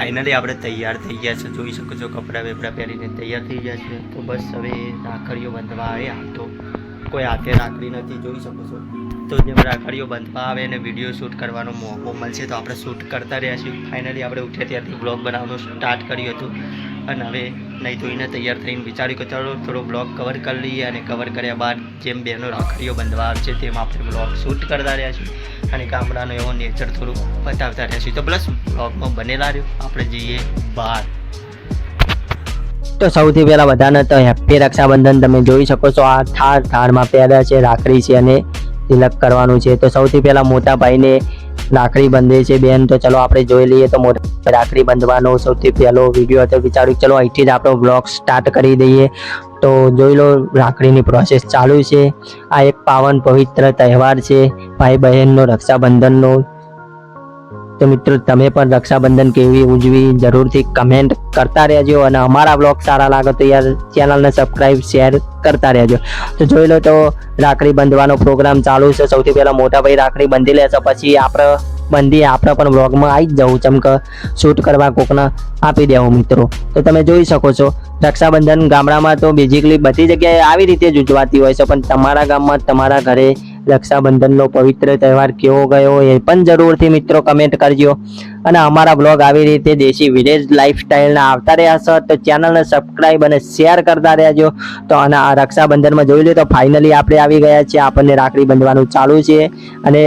Finally આપણે તૈયાર થઈ ગયા છે, જોઈ શકો છો કપડાં બેપડા પહેરીને તૈયાર થઈ ગયા છે। તો બસ હવે રાખડીઓ બાંધવા આવે, આમ તો કોઈ હાથે રાખડી નથી, જોઈ શકો છો। તો જેમ રાખડીઓ બાંધવા આવે અને વિડીયો શૂટ કરવાનો મોકો મળશે તો આપણે શૂટ કરતા રહ્યા છીએ। ફાઇનલી આપણે ઉઠ્યા ત્યારથી બ્લોગ બનાવવાનું સ્ટાર્ટ કર્યું હતું અને હવે નહીં ધોઈને તૈયાર થઈને વિચાર્યું કે ચાલો થોડો બ્લોગ કવર કરી લઈએ, અને કવર કર્યા બાદ જેમ બહેનો રાખડીઓ બાંધવા આવશે તેમ આપણે બ્લોગ શૂટ કરતા રહ્યા છીએ અને ગામડાનો એવો નેચર થોડું બતાવતા રહ્યા છીએ। તો પ્લસ બ્લોગમાં બનેલા રહ્યો, આપણે જઈએ બહાર। તો સૌથી પહેલાં બધાને તો હેપી રક્ષાબંધન। તમે જોઈ શકો છો આ થાળમાં પહેર્યા છે રાખડી છે અને તિલક કરવાનું છે। તો સૌથી પહેલાં મોટા ભાઈને રાખડી બંધે છે બેન, તો ચલો આપણે જોઈ લઈએ। તો મોટા રાખડી બંધવાનો સૌથી પહેલો વિડીયો હતો, વિચાર્યું ચલો અહીંથી જ આપણો બ્લોગ સ્ટાર્ટ કરી દઈએ। તો જોઈ લો રાખડીની પ્રોસેસ ચાલુ છે। આ એક પાવન પવિત્ર તહેવાર છે ભાઈ બહેનનો, રક્ષાબંધનનો। તો મિત્રો તમે પણ રક્ષાબંધન કેવી ઉજવી જરૂરથી કમેન્ટ કરતા રહેજો, અને અમારા બ્લોગ સારા લાગે તો યાર ચેનલને સબસ્ક્રાઈબ શેર કરતા રહેજો। તો જોઈ લો તો રાખડી બંધવાનો પ્રોગ્રામ ચાલુ છે। સૌથી પહેલાં મોટા ભાઈ રાખડી બંધી લેશે, પછી આપણે પણ બ્લોગમાં આવી જ જવું, ચમકે શૂટ કરવા કોકને આપી દેવું મિત્રો। તો તમે જોઈ શકો છો રક્ષાબંધન ગામડામાં તો બેઝિકલી બધી જગ્યાએ આવી રીતે જ ઉજવાતી હોય છે, પણ તમારા ગામમાં તમારા ઘરે રક્ષાબંધનનો પવિત્ર તહેવાર કેવો ગયો એ પણ જરૂરથી મિત્રો કમેન્ટ કરજો। અને અમારા બ્લોગ આવી રીતે દેશી વિલેજ લાઈફસ્ટાઈલના આવતા રહ્યા છે તો ચેનલને સબસ્ક્રાઈબ અને શેર કરતા રહેજો। તો અને આ રક્ષાબંધનમાં જોઈ લો તો ફાઇનલી આપણે આવી ગયા છીએ, આપણને રાખડી બંધવાનું ચાલુ છે અને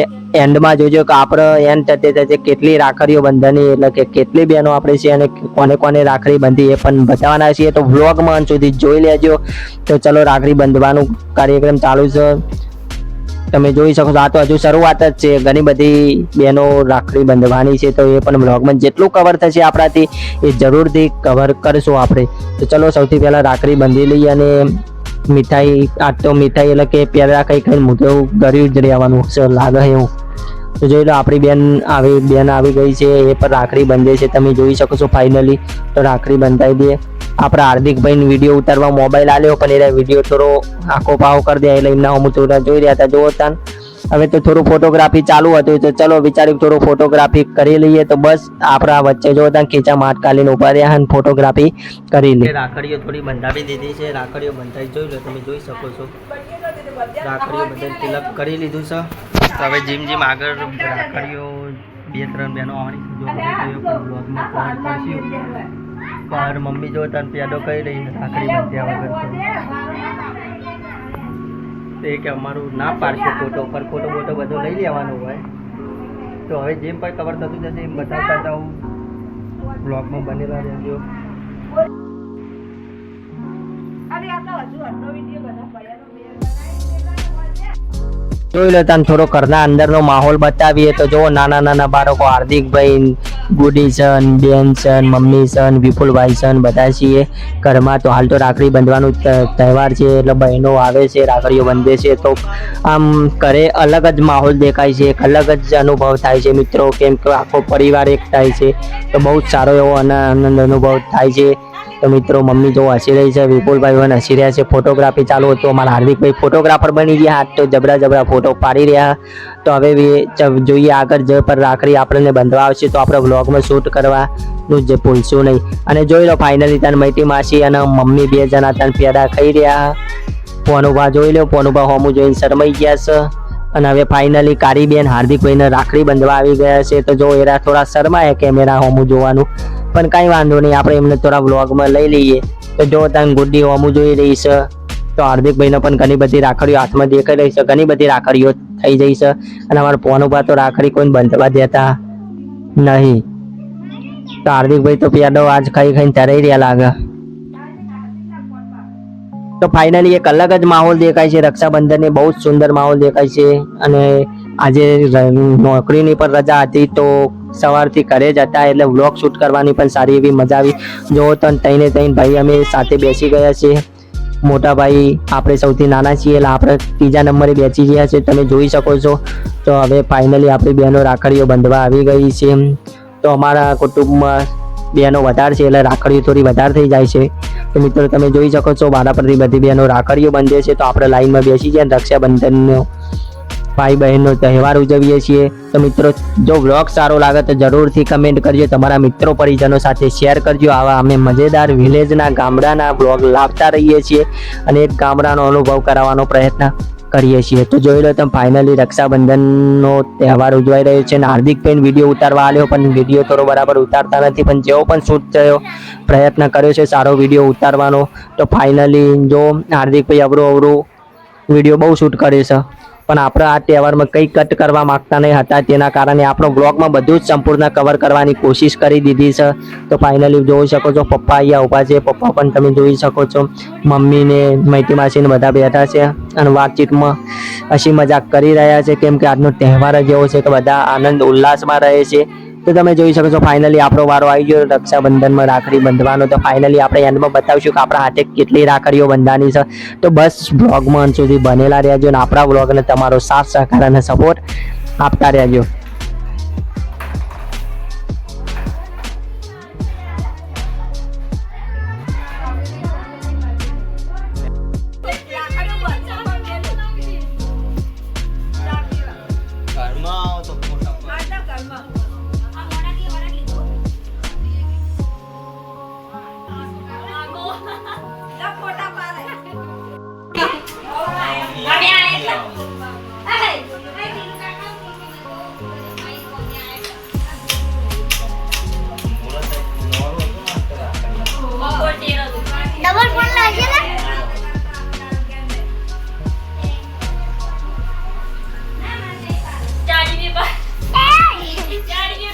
એન્ડમાં જોજો કે આપણે એન્ડ થતે કેટલી રાખડીઓ બંધવાની, એટલે કે કેટલી બહેનો આપણે છે અને કોને કોને રાખડી બંધી એ પણ બતાવવાના છીએ। તો વ્લોગમાં અંત સુધી જોઈ લેજો। તો ચલો રાખડી બંધવાનું કાર્યક્રમ ચાલુ છે, તમે જોઈ શકો છો। આ તો હજુ શરૂઆત જ છે, ઘણી બધી બહેનો રાખડી બંધવાની છે, તો એ પણ બ્લોગમાં જેટલું કવર થશે આપણાથી એ જરૂરથી કવર કરશું આપણે। તો ચલો સૌથી પહેલાં રાખડી બંધી લઈએ અને મીઠાઈ, આ તો મીઠાઈ એટલે કે પહેલાં કંઈ મોટું ગળ્યું જ રહેવાનું છે લાગે એવું। તો જોઈ લો આપણી બેન આવી ગઈ છે, એ પણ રાખડી બંધે છે, તમે જોઈ શકો છો ફાઇનલી। તો રાખડી બંધાઈ દઈએ। આપણા હાર્દિકભાઈને વિડીયો ઉતારવા મોબાઈલ આલ્યો, પણ એ વિડીયો થોડો આખો પાવ કરી દે એટલે એમના હું થોડા જોઈ રહ્યા હતા જોવો તાન। હવે તો થોડું ફોટોગ્રાફી ચાલુ હતું, તો ચલો વિચાર્યું થોડું ફોટોગ્રાફી કરી લઈએ। તો બસ આપણા વચ્ચે જો હતા ખીચા માટ કાલીને ઉભા રહ્યા અને ફોટોગ્રાફી કરી લઈએ। રાખડીઓ થોડી બંધાવી દીધી છે, રાખડીઓ બંધાઈ જોઈ લો, તમે જોઈ શકો છો રાખડીઓ બંધાઈ તિલક કરી લીધું છે। તો હવે જેમ આગળ રાખડીઓ 2-3 બહેનો આવવાની પર મમ્મી જો તને પેડો કહી રહી રાખડી બંધ્યા વગર, તો એ કે અમારું ના પાડશે ફોટો પર, ફોટો બધો લઈ લેવાનો હોય। તો હવે જેમ પણ કવર થતું જશે એમ બતાવતા જાઉં, બ્લોગમાં બનેલા રહેજો। જોઈ લો તને થોડો ઘરના અંદરનો માહોલ બતાવીએ તો જો નાના બાળકો હાર્દિકભાઈ, ગુડીસન, બેનસન, મમ્મીસન, વિપુલભાઈસન બધા છીએ ઘરમાં। તો હાલ તો રાખડી બંધવાનું તહેવાર છે એટલે બહેનો આવે છે, રાખડીઓ બંધે છે, તો આમ ઘરે અલગ જ માહોલ દેખાય છે, એક અલગ જ અનુભવ થાય છે મિત્રો, કેમ કે આખો પરિવાર એક થાય છે, તો બહુ જ સારો એવો આનંદ અનુભવ થાય છે। તો મિત્રો મમ્મી જો હસી રહી છે, વિપુલભાઈ પણ હસી રહ્યા છે, ફોટોગ્રાફી ચાલુ હતું, અમારા હાર્દિકભાઈ ફોટોગ્રાફર બની ગયા, તો જબરા ફોટો પાડી રહ્યા। તો હવે જોઈએ આગળ જે પર રાખડી આપણને બંધવા આવશે તો આપણે વ્લોગમાં શૂટ કરવાનું જે ભૂલશું નહીં। અને જોઈ લો ફાઇનલી તને મૈટી માસી અને મમ્મી 2 જણા તને પેડા ખાઈ રહ્યા। પોનુભા જોઈ લો, પોનુભા હોમું જોઈને શરમાઈ ગયા છે। અને હવે ફાઇનલી કારીબેન હાર્દિકભાઈને રાખડી બંધવા આવી ગયા છે, તો જો એરા થોડા શરમાય કેમેરા હોમું જોવાનું, પણ કાંઈ વાંધો નહીં, આપણે એમને થોડા વ્લોગમાં લઈ લઈએ। તો જો તને ગુડ્ડી હોમું જોઈ રહી છે, તો હાર્દિકભાઈને પણ ઘણી બધી રાખડીઓ હાથમાં દેખાઈ રહી છે, ઘણી બધી રાખડીઓ થઈ જઈ છે। અને અમારા પોનુભા તો રાખડી કોઈને બંધવા દેતા નહીં, તો હાર્દિકભાઈ તો પેડો આજ ખાઈને તરાઈ રહ્યા લાગે। તો ફાઇનલી એક અલગ જ માહોલ દેખાય છે રક્ષાબંધનને, બહુ જ સુંદર માહોલ દેખાય છે। અને આજે નોકરીની પણ રજા હતી તો સવારથી ઘરે જ હતા એટલે વ્લોગ શૂટ કરવાની પણ સારી એવી મજા આવી। જો તો ત્રણે ભાઈ અમે સાથે બેસી ગયા છીએ, મોટા ભાઈ આપણે સૌથી નાના છીએ એટલે આપણે 3જા નંબરે બેસી ગયા છે, તમે જોઈ શકો છો। તો હવે ફાઇનલી આપણી બહેનો રાખડીઓ બંધવા આવી ગઈ છે। તો અમારા કુટુંબમાં બહેનો વધારે છે એટલે રાખડીઓ થોડી વધારે થઈ જાય છે। તો મિત્રો તમે જોઈ શકો છો વારા પરથી બધી બહેનો રાખડીઓ બંધે છે, તો આપણે લાઈનમાં બેસી જાય રક્ષાબંધનનો ભાઈ બહેનનો તહેવાર ઉજવીએ છીએ. તો મિત્રો જો વ્લોગ સારો લાગે તો જરૂરથી કમેન્ટ કરજો, તમારા મિત્રો પરિજનો સાથે શેર કરજો. આવા અમે મજેદાર વિલેજના ગામડાના વ્લોગ લાવતા રહીએ છીએ અને એક ગામડાનો અનુભવ કરાવવાનો પ્રયત્ન કરીએ છીએ. તો જોઈ લો તમે ફાઇનલી રક્ષાબંધનનો તહેવાર ઉજવાઈ રહ્યો છે અને હાર્દિકભાઈ વિડીયો ઉતારવા આવ્યો પણ વિડીયો થોડો બરાબર ઉતારતા નથી, પણ જેવો પણ શૂટ થયો પ્રયત્ન કર્યો છે સારો વિડીયો ઉતારવાનો. તો ફાઇનલી જો હાર્દિકભાઈ અવરું વિડીયો બહુ શૂટ કરે છે, પણ આપણે આ તહેવારમાં કંઈ કટ કરવા માંગતા નહીં હતા, તેના કારણે આપણો બ્લોગમાં બધું જ સંપૂર્ણ કવર કરવાની કોશિશ કરી દીધી છે. તો ફાઇનલી જોઈ શકો છો પપ્પા અહીંયા ઊભા છે, પપ્પા પણ તમે જોઈ શકો છો, મમ્મીને મૈતી માસીને બધા બેઠા છે અને વાતચીતમાં હસી મજાક કરી રહ્યા છે, કેમ કે આજનો તહેવાર જ એવો છે કે બધા આનંદ ઉલ્લાસમાં રહે છે. તો તમે જોઈ શકો છો ફાઇનલી આપણો વારો આવી ગયો રક્ષાબંધનમાં રાખડી બંધવાનો. તો ફાઇનલી આપણે એન્ડમાં બતાવીશું કે આપણા હાથે કેટલી રાખડીઓ બંધાની છે. તો બસ બ્લોગમાં અંત સુધી બનેલા રહેજો અને આપણા બ્લોગને તમારો સાથ સહકાર અને સપોર્ટ આપતા રહેજો. ડબલ ફોન લાગે ને ચાડી બે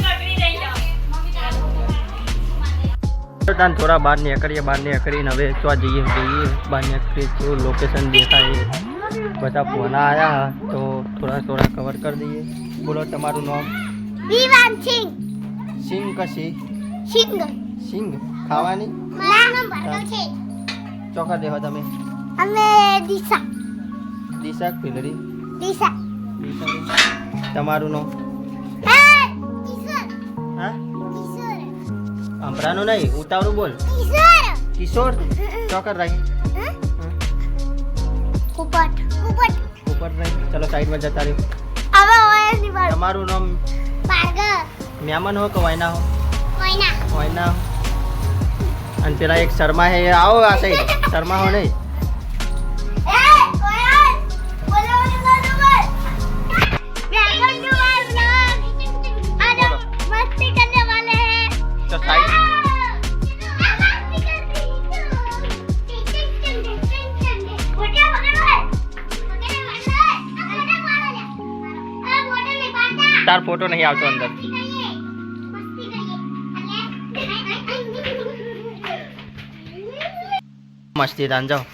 પકડી રહી જાવ થોડા બહાર નીકળીને હવે તો જઈએ બહાર નીકળીએ તો લોકેશન દેખાય બધા ફોના આવ્યા તો થોડા કવર કરી દઈએ. બોલો તમારું નામ? વિવાન સિંહ. સિંગ કશી સિંગ ખાવાની નામ બર્ગર છે. ચોખા દેહો તમે? અમે દિશા પીલડી દિશા. તમારું નામ? કિશોર. હા કિશોર. અમરાનું નહીં, ઉતાવળું બોલ. કિશોર. ચોકર રાખી કુપટ ઉપર રહી. ચલો સાઈડમાં જતા રહ્યો. હવે ઓય નિવાળ. તમારું નામ? બર્ગર. મહેમાન હો કે વાયના હો? કોઈના. વાયના. અને પેલા એક શર્મા હે, આવો આ સાઈડ. શર્મા હો નહીં? तो साइड तार फोटो नहीं आवतो अंदर. मस्ती दान जाओ.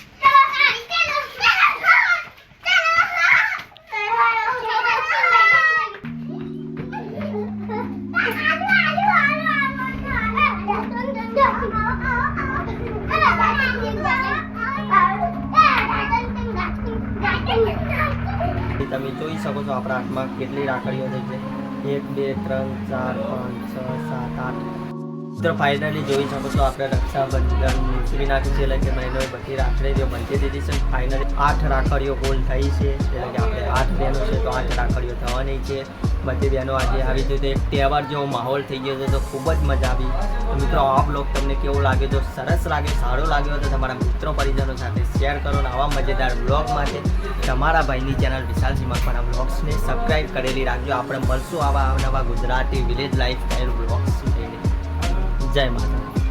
તમે જોઈ શકો છો આપણા હાથમાં કેટલી રાખડીઓ થઈ છે. 1 2 3 4 5 6 7 8. તો ફાઇનલી જોઈ શકો છો આપણે રક્ષાબંધન ઉજવી નાખ્યું છે, એટલે કે મહિનો બધી રાખડીઓ બંધી દીધી છે. ફાઇનલી 8 રાખડીઓ કુલ થઈ છે, એટલે કે આપણે 8 બહેનો છે તો 8 રાખડીઓ થવાની છે. બધી બહેનો આજે આવી છે તો એક તહેવાર જેવો માહોલ થઈ ગયો છે, તો ખૂબ જ મજા આવી. તો મિત્રો આ બ્લોગ તમને કેવો લાગે? જો સરસ લાગે, સારો લાગ્યો તો તમારા મિત્રો પરિજનો સાથે શેર કરો અને આવા મજેદાર બ્લોગ માટે તમારા ભાઈની ચેનલ વિશાલજી મકવાણા બ્લોગ્સને સબસ્ક્રાઈબ કરેલી રાખજો. આપણે મળશું આવા નવા Gujarati village life style blogs લઈને. જય માતા.